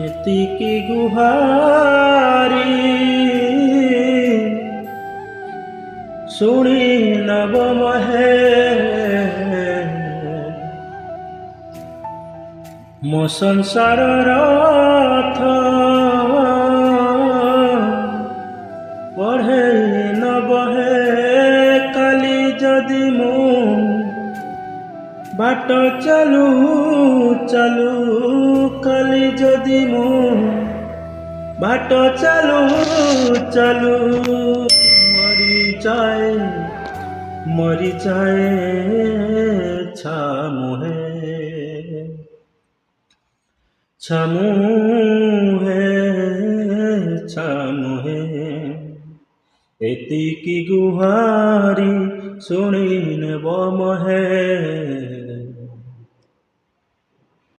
ଏତିକି ଗୁହାରି ଶୁଣି ନବ ମହେ ମୋ ସଂସାରର ରଥ ପଢ଼େଇ ନବ ହେ କାଲି ଯଦି ମୁଁ बाट चालू चालू काली जदि मु बाट चालू चालू मरी जाए छामुहे एतिकी गुहारी शुणी नेब महे।